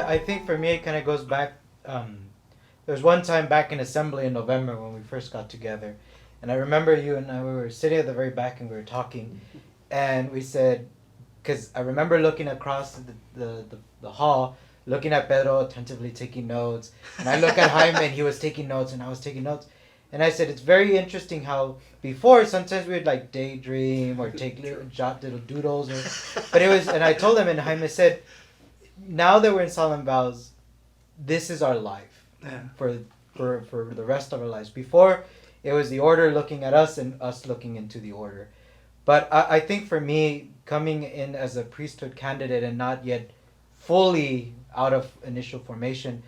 I think for me it kind of goes back. There was one time back in assembly in November when we first got together, and I remember you and I we were sitting at the very back and we were talking, and we said, because I remember looking across the hall, looking at Pedro attentively taking notes, and I look at Jaime and he was taking notes and I was taking notes, and I said it's very interesting how before sometimes we would like daydream or take jot little doodles, but it was, and I told him and Jaime said, now that we're in solemn vows, this is our life. Yeah. For the rest of our lives. Before, it was the order looking at us and us looking into the order. But I think for me, coming in as a priesthood candidate and not yet fully out of initial formation,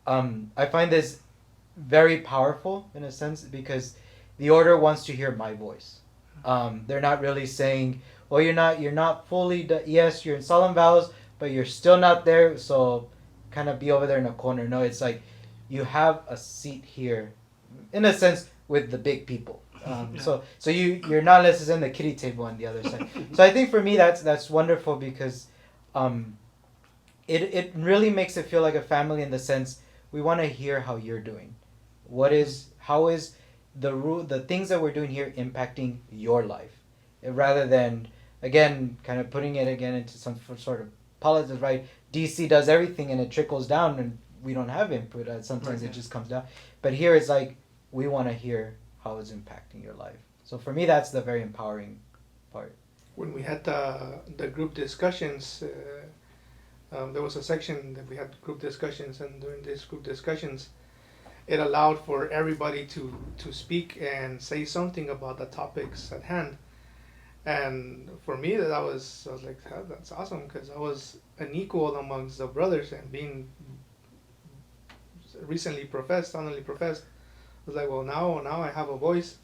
I find this very powerful in a sense because the order wants to hear my voice. They're not really saying, well, you're not fully, yes, you're in solemn vows, but you're still not there, so kind of be over there in a corner. No, it's like, you have a seat here, in a sense, with the big people. So you're not necessarily in the kiddie table on the other side. So I think for me that's wonderful because it really makes it feel like a family in the sense we want to hear how you're doing. How is the things that we're doing here impacting your life, rather than again kind of putting it again into some sort of politics, right? DC does everything and it trickles down and we don't have input. Sometimes it just comes down. But here it's like, we want to hear how it's impacting your life. So for me, that's the very empowering part. When we had the group discussions, there was a section that we had group discussions, and during these group discussions, it allowed for everybody to speak and say something about the topics at hand. And for me, I was like, oh, that's awesome, because I was an equal amongst the brothers, and being recently professed, I was like, well, now I have a voice,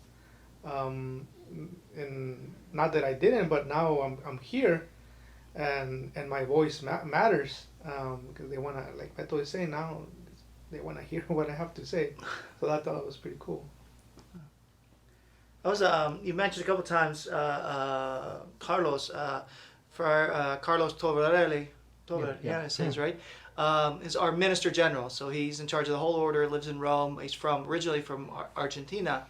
and not that I didn't, but now I'm here, and my voice matters, because they want to, like Beto is saying now, they want to hear what I have to say. So I thought it was pretty cool. I was you mentioned a couple times Carlos, for Carlos Trovarelli. Yeah, it says right. Is our minister general, so he's in charge of the whole order. Lives in Rome. He's originally from Argentina.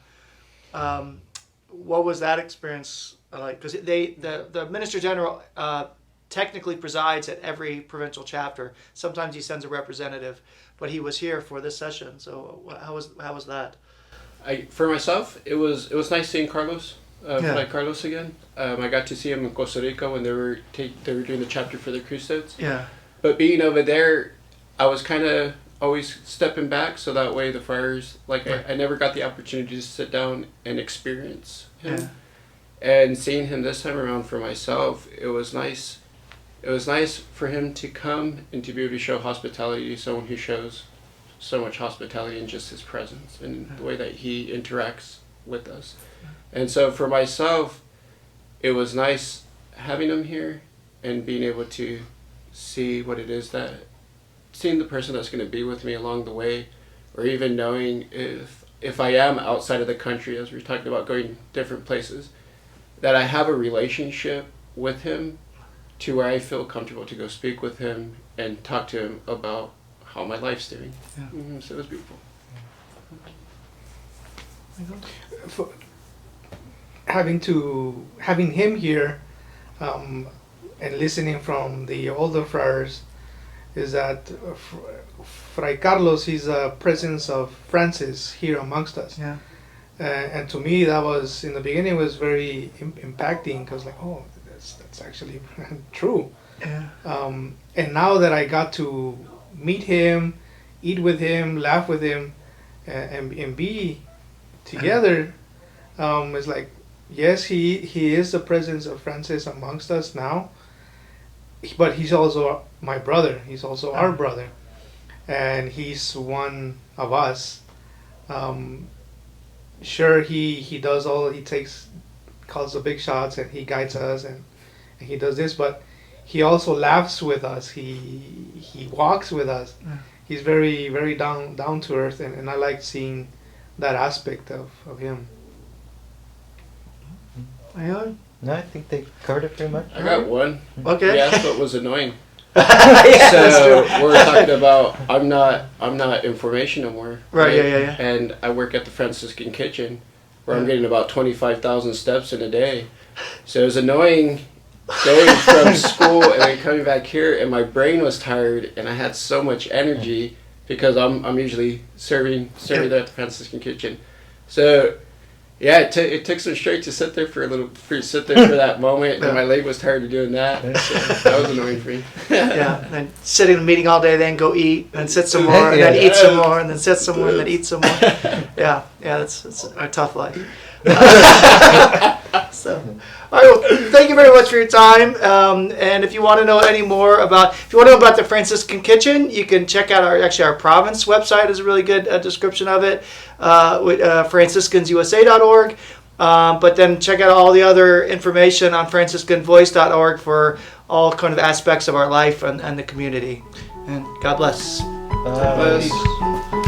What was that experience like? Because the minister general technically presides at every provincial chapter. Sometimes he sends a representative, but he was here for this session. So how was that? For myself, it was nice seeing Carlos, like Carlos again. I got to see him in Costa Rica when they were doing the chapter for the Crusades. Yeah. But being over there, I was kind of always stepping back, so that way the friars, like right. I never got the opportunity to sit down and experience him. Yeah. And seeing him this time around for myself, it was nice. It was nice for him to come and to be able to show hospitality to someone who shows so much hospitality in just his presence and the way that he interacts with us. And so for myself, it was nice having him here and being able to see what it is seeing the person that's going to be with me along the way, or even knowing if I am outside of the country, as we were talking about going different places, that I have a relationship with him to where I feel comfortable to go speak with him and talk to him about how my life's doing. Yeah. Mm-hmm, so it was beautiful. Having him here and listening from the older friars is that Fray Carlos, he's a presence of Francis here amongst us. Yeah. And to me, that was, in the beginning, was very impacting, because like, oh, that's actually true. Yeah. And now that I got to meet him, eat with him, laugh with him, and be together, it's like, yes, he is the presence of Francis amongst us now, but he's also my brother. He's also our brother, and he's one of us. Sure, he does calls the big shots, and he guides us, and he does this, but he also laughs with us. He walks with us. Yeah. He's very, very down to earth, and I like seeing that aspect of him. No, I think they covered it pretty much. I got one. Okay. Yeah, that's what was annoying. Yeah, that's So true. we're talking about I'm not in formation no more. Right, yeah. And I work at the Franciscan Kitchen, where I'm getting about 25,000 steps in a day. So it was annoying going from school and then coming back here, and my brain was tired, and I had so much energy because I'm usually serving there at the Franciscan Kitchen. So yeah, it took some strength to sit there for that moment, and my leg was tired of doing that. So that was annoying for me. Yeah, and then sit in a meeting all day, then go eat, and sit some more, and then eat some more, and then sit some more, and then eat some more. Yeah, it's a tough life. So, all right, well, thank you very much for your time. And if you want to know any more if you want to know about the Franciscan Kitchen, you can check out our province website is a really good description of it, with franciscansusa.org. But then check out all the other information on franciscanvoice.org for all kind of aspects of our life and the community. And God bless. Bye. Peace.